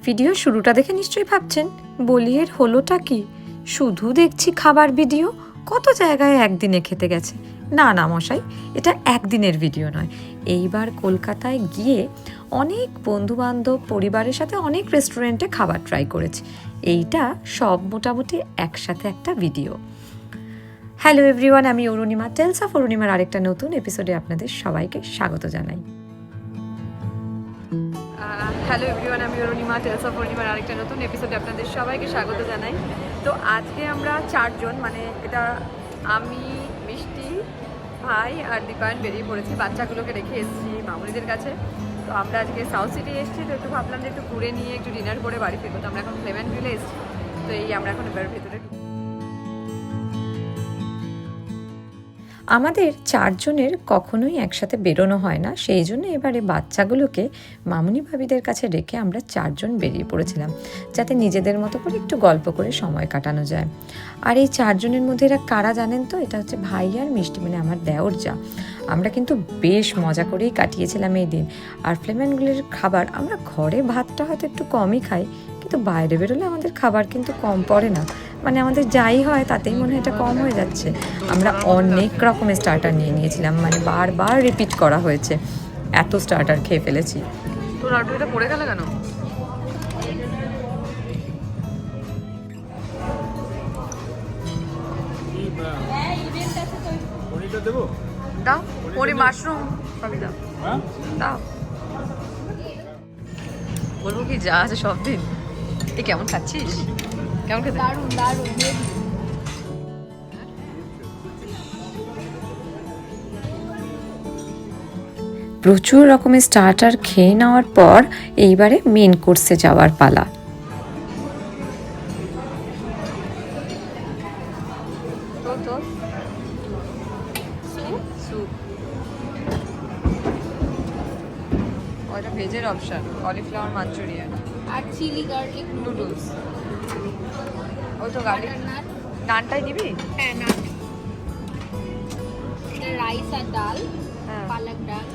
Video শুরুটা দেখে নিশ্চয়ই ভাবছেন বলি এর হলোটা কি, শুধু দেখছি খাবার ভিডিও, কত জায়গায় একদিনে খেতে গেছে। না না মশাই, এটা একদিনের ভিডিও নয়। এইবার কলকাতায় গিয়ে অনেক বন্ধুবান্ধব পরিবারের সাথে অনেক রেস্টুরেন্টে খাবার ট্রাই করেছি। এইটা সব মোটামুটি একসাথে একটা ভিডিও। হ্যালো এভরিওয়ান, আমি অরুণিমা, টেলস অফ অরুণিমার আরেকটা নতুন এপিসোডে আপনাদের সবাইকে স্বাগত জানাই। হ্যালো এভরিওয়ান, আমি অরুণিমা, টেলস অফ অরুণিমার আরেকটা নতুন এপিসোডে আপনাদের সবাইকে স্বাগত জানাই। তো আজকে আমরা চারজন, মানে এটা আমি, মিষ্টি, ভাই আর দীপায়ন বেরিয়ে পড়েছি। বাচ্চাগুলোকে রেখে এসেছি মামুনিদের কাছে। তো আমরা আজকে সাউথ সিটি এসেছি, তো একটু ভাবলাম যে একটু ঘুরে নিয়ে একটু ডিনার করে বাড়ি ফিরবো। তো আমরা এখন ফ্লেভেন ভিলে এসেছি। তো এই আমরা এখন এবার ভেতরে আমাদের চারজনের কখনোই একসাথে বেরোনো হয় না, সেই জন্য এবারে বাচ্চাগুলোকে মামুনি ভাবিদের কাছে রেখে আমরা চারজন বেরিয়ে পড়েছিলাম, যাতে নিজেদের মতো করে একটু গল্প করে সময় কাটানো যায়। আর এই চারজনের মধ্যে এরা কারা জানেন তো? এটা হচ্ছে ভাই আর মিষ্টি, মানে আমার দেওর যা। আমরা কিন্তু বেশ মজা করেই কাটিয়েছিলাম এই দিন। আর ফ্লেমেনগুলির খাবার, আমরা ঘরে ভাতটা হয়তো একটু কমই খাই, কিন্তু বাইরে বেরোলে আমাদের খাবার কিন্তু কম পড়ে না। মানে আমাদের যাই হয় তাতেই মনে হয় এটা কম হয়ে যাচ্ছে। আমরা অনেক রকমের স্টার্টার নিয়ে নিয়েছিলাম, মানে বারবার রিপিট করা হয়েছে, এত স্টার্টার খেয়ে ফেলেছি। তো লাড্ডুটা পড়ে গেল কেন? দাও পরি, মাশরুম সবই দাও, দাও। বলবো কি যা আছে সব দিন। এই কেমন খাচ্ছিস? কেমন খেতে? দারুণ দারুণ। প্রচুর রকমের স্টার্টার খেয়ে নেওয়ার পর এইবারে মেন কোর্সে যাওয়ার পালা। ওটা ভেজের অপশন, কলিফ্লাওয়ার মাঞ্চুরিয়ান আর চিলি গার্লিক নুডলস। ওই তো গার্লিক নানটাই নিবি? হ্যাঁ না, এটা রাইস আর ডাল, পালক ডাল।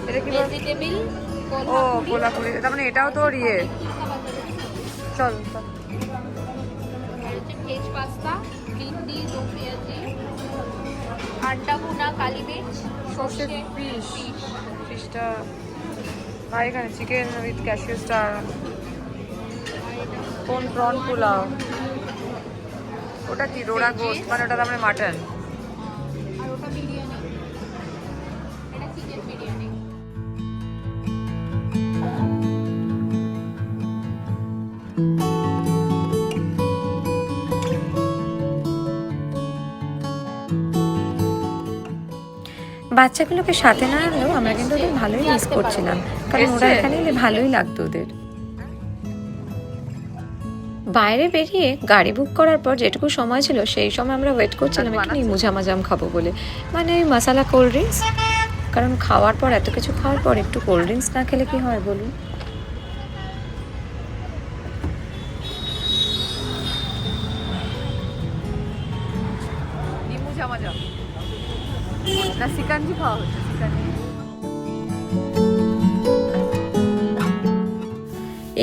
এটা কি ভেজিটেবল ও কোলাপুরি, তার মানে এটাও তোর ইয়ে। চল চল। আর হচ্ছে ভেজ পাস্তা, ভিন্ডি, দো পেঁয়াজি, আন্ডা ভুনা, কালি মির্চ, সর্ষে ফিশটা ভাই, এখানে চিকেন উইথ ক্যাশিউ স্টার, কোন প্রন পোলাও, ওটা কি রোড়া গোস্ট, মানে ওটা তার মানে মাটন। আর ওটা বিরিয়ানি, এটা চিকেন বিরিয়ানি। বাচ্চাগুলোকে সাথে না আনলেও আমরা কিন্তু ওদের ভালোই মিস করছিলাম, কারণ ওরা এখানে এলে ভালোই লাগতো ওদের। বাইরে বেরিয়ে গাড়ি বুক করার পর যেটুকু সময় ছিল সেই সময় আমরা ওয়েট করছিলাম একটু নিমু ঝামাজাম খাবো বলে, মানে ওই মশালা কোল্ড ড্রিঙ্কস। কারণ খাওয়ার পর, এত কিছু খাওয়ার পর একটু কোল্ড ড্রিঙ্কস না খেলে কি হয় বলুন? নিমু ঝামাজাম না সিকাঞ্জি খাওয়া হচ্ছে, সিকাঞ্জি।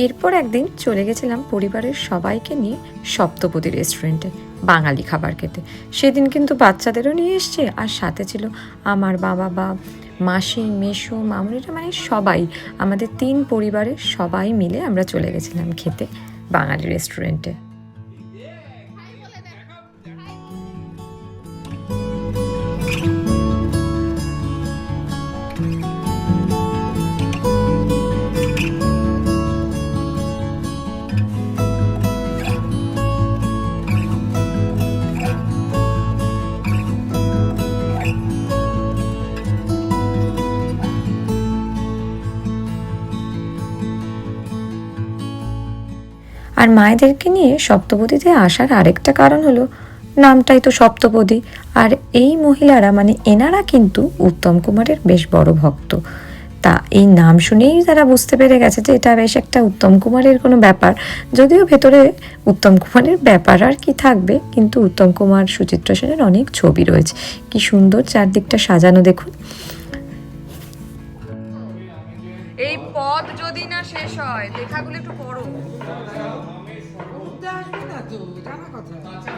এরপর একদিন চলে গেছিলাম পরিবারের সবাইকে নিয়ে সপ্তপদী রেস্টুরেন্টে বাঙালি খাবার খেতে। সেদিন কিন্তু বাচ্চাদেরও নিয়ে এসছে, আর সাথে ছিল আমার বাবা, মাসি, মেসো, মামুনিরা, মানে সবাই, আমাদের 3 পরিবারের সবাই মিলে আমরা চলে গেছিলাম খেতে বাঙালি রেস্টুরেন্টে। আর মায়েদেরকে নিয়ে সপ্তপদীতে আসার আরেকটা কারণ হলো নামটাই তো সপ্তপদী। আর এই মহিলারা, মানে এনারা কিন্তু উত্তম কুমারের বেশ বড় ভক্ত। তা এই নাম শুনেই তারা বুঝতে পেরে গেছে যে এটা বেশ একটা উত্তম কুমারের কোনো ব্যাপার। যদিও ভেতরে উত্তম কুমারের ব্যাপার আর কি থাকবে, কিন্তু উত্তম কুমার, সুচিত্রা সেনের অনেক ছবি রয়েছে। কি সুন্দর চারদিকটা সাজানো দেখুন। এই পদ যদি না শেষ হয় লেখাগুলো একটু পড়ো।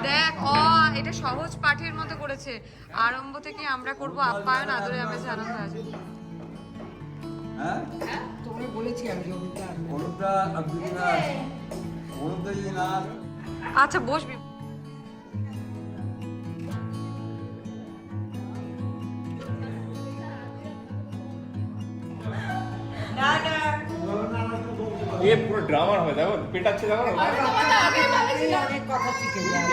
দেখ এটা সহজ পাঠের মতো করেছে। আরম্ভ থেকে আমরা করব আপ্যায়ন আদরে আমেজে আনন্দ আছে। আচ্ছা বসবি। ये पूरा ड्रामा है देखो पेट अच्छे देखो অনেক কথা শিখে যায়।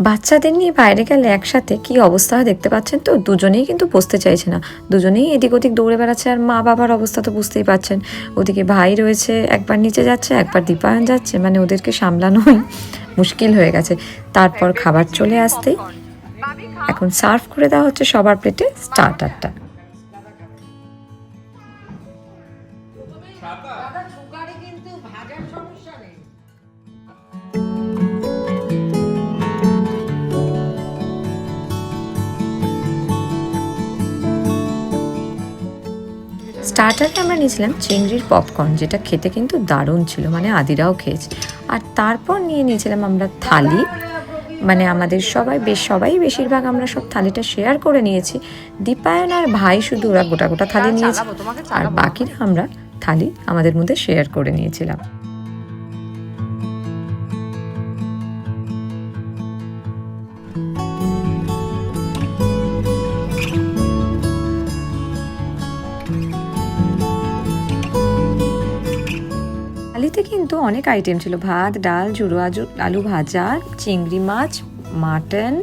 বাচ্চাদের নিয়ে বাইরে গেলে একসাথে কি অবস্থা হয় দেখতে পাচ্ছেন তো, দুজনেই কিন্তু বসতে চাইছে না, দুজনেই এদিক ওদিক দৌড়ে বেড়াচ্ছে। আর মা বাবার অবস্থা তো বুঝতেই পাচ্ছেন, ওদিকে ভাই রয়েছে, একবার নিচে যাচ্ছে একবার দীপায়ন যাচ্ছে, মানে ওদেরকে সামলানোই মুশকিল হয়ে গেছে। তারপর খাবার চলে আসতেই এখন সার্ভ করে দেওয়া হচ্ছে সবার প্লেটে স্টার্টারটা। কিন্তু ভাজার সমস্যা নেই। স্টার্টারে আমরা নিয়েছিলাম চিংড়ির পপকর্ন, যেটা খেতে কিন্তু দারুণ ছিল, মানে আদিরাও খেয়েছে। আর তারপর নিয়েছিলাম আমরা থালি, মানে আমাদের সবাই বেশিরভাগ আমরা সব থালিটা শেয়ার করে নিয়েছি। দীপায়ন আর ভাই শুধু ওরা গোটা গোটা থালি নিয়েছে, আর বাকিরা আমরা থালি আমাদের মধ্যে শেয়ার করে নিয়েছিলাম। থালিতে কিন্তু অনেক আইটেম ছিল, ভাত, ডাল, ঝুড়ো আলু ভাজা, চিংড়ি মাছ, মাটন,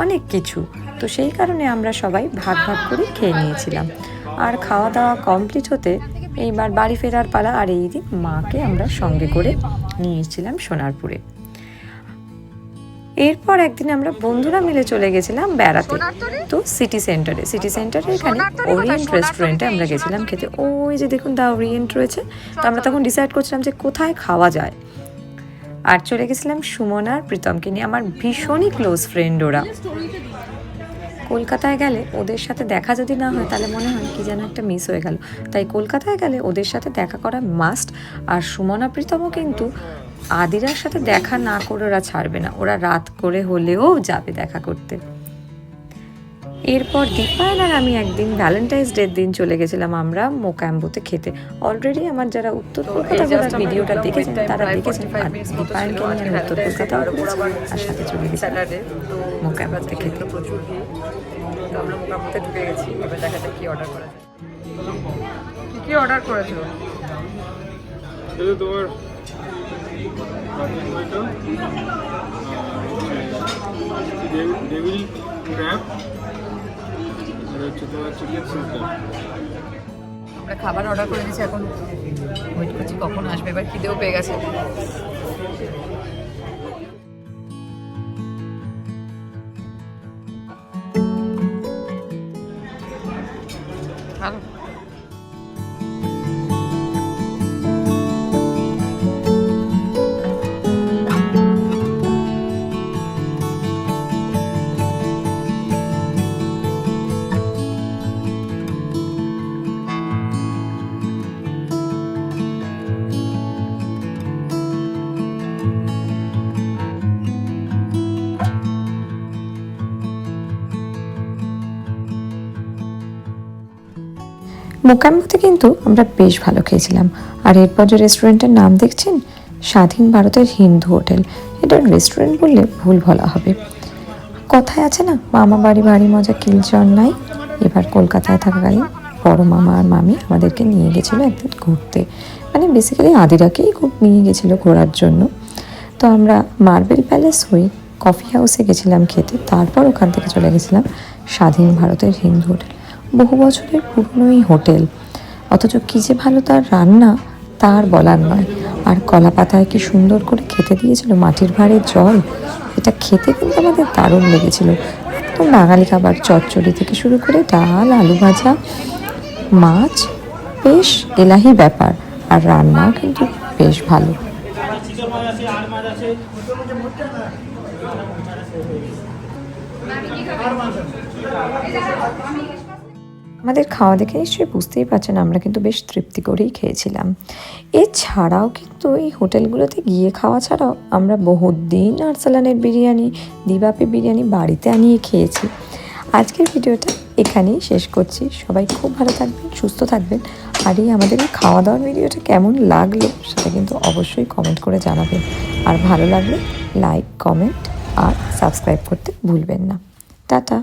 অনেক কিছু। তো সেই কারণে আমরা সবাই ভাগ ভাগ করে খেয়ে নিয়েছিলাম। আর খাওয়া দাওয়া কমপ্লিট হতে এইবার বাড়ি ফেরার পালা। আর এই দিন মাকে আমরা সঙ্গে করে নিয়েছিলাম সোনারপুরে। এরপর একদিন আমরা বন্ধুরা মিলে চলে গেছিলাম বেড়াতে, তো সিটি সেন্টারে এখানে ওরিয়েন্ট রেস্টুরেন্টে আমরা গেছিলাম খেতে। ওই যে দেখুন দা ওরিয়েন্ট রয়েছে। তো আমরা তখন ডিসাইড করছিলাম যে কোথায় খাওয়া যায়, আর চলে গেছিলাম সুমন আর প্রীতমকে নিয়ে। আমার ভীষণই ক্লোজ ফ্রেন্ড ওরা। কলকাতায় গেলে ওদের সাথে দেখা যদি না হয় তাহলে মনে হয় কি যেন একটা মিস হয়ে গেল, তাই কলকাতায় গেলে ওদের সাথে দেখা করা মাস্ট। আর সুমন আর প্রীতমও কিন্তু আদিরার সাথে দেখা না করে ওরা ছাড়বে না, ওরা রাত করে হলেও যাবে দেখা করতে। এরপর দীপায়ন আর আমি একদিন ভ্যালেন্টাইন্স ডের দিন চলে গেছিলাম আমরা মোকাম্বোতে খেতে। অলরেডি আমার যারা উত্তর কলকাতা ভিডিওটা দেখেছেন তারা দেখেছেন, আর দীপায়নকে নিয়ে আমি উত্তর কলকাতাও ঘুরেছি, আর সাথে চলে গেছিলাম মোকাম্বোতে খেতে। প্রচুর ভিড়, তো আমরা মোকামতে ঢুকে গেছি। এবার দেখা যাক কি অর্ডার করা যায়। কি অর্ডার করেছো? তোমার ডেভিল ক্র্যাব আর হচ্ছে তোমার চিকেন সুপ। আমরা খাবার অর্ডার করে দিয়েছি, এখন ওয়েট করছি কখন আসবে। এবার খিদেও পেয়ে গেছে। ভালো। মোকাম্বোতে কিন্তু আমরা বেশ ভালো খেয়েছিলাম। আর এরপর যে রেস্টুরেন্টের নাম দেখছেন, স্বাধীন ভারতের হিন্দু হোটেল। এটা রেস্টুরেন্ট বললে ভুল বলা হবে। কথায় আছে না, মামা বাড়ি ভারী মজা কিলচর নাই। এবার কলকাতায় থাকাকালীন বড় মামা আর মামি আমাদেরকে নিয়ে গেছিলো একদিন ঘুরতে, মানে বেসিক্যালি আদিরাকেই নিয়ে গেছিলো ঘোরার জন্য। তো আমরা মার্বেল প্যালেস হয়ে কফি হাউসে গেছিলাম খেতে, তারপর ওখান থেকে চলে গেছিলাম স্বাধীন ভারতের হিন্দু হোটেল। বহু বছরের পুরনো এই হোটেল, অথচ কী যে ভালো তার রান্না তার বলার নয়। আর কলা পাতায় কি সুন্দর করে খেতে দিয়েছিল, মাটির ভাঁড়ের জল, এটা খেতে কিন্তু আমাদের দারুণ লেগেছিল। একদম বাঙালি খাবার, চচ্চড়ি থেকে শুরু করে ডাল, আলু ভাজা, মাছ, বেশ এলাহি ব্যাপার। আর রান্নাও কিন্তু বেশ ভালো। চিকেন মাছ আছে, আর মাছ আছে। আমাদের খাওয়া দেখে নিশ্চয়ই বুঝতেই পারছেন আমরা কিন্তু বেশ তৃপ্তি করেই খেয়েছিলাম। এছাড়াও কিন্তু এই হোটেলগুলোতে গিয়ে খাওয়া ছাড়াও আমরা বহুদিন আরসালানের বিরিয়ানি, দিবাপি বিরিয়ানি বাড়িতে আনিয়ে খেয়েছি। আজকের ভিডিওটা এখানেই শেষ করছি। সবাই খুব ভালো থাকবেন, সুস্থ থাকবেন। আর এই আমাদের এই খাওয়া দাওয়ার ভিডিওটা কেমন লাগলো সেটা কিন্তু অবশ্যই কমেন্ট করে জানাবেন। আর ভালো লাগলে লাইক, কমেন্ট আর সাবস্ক্রাইব করতে ভুলবেন না। টাটা।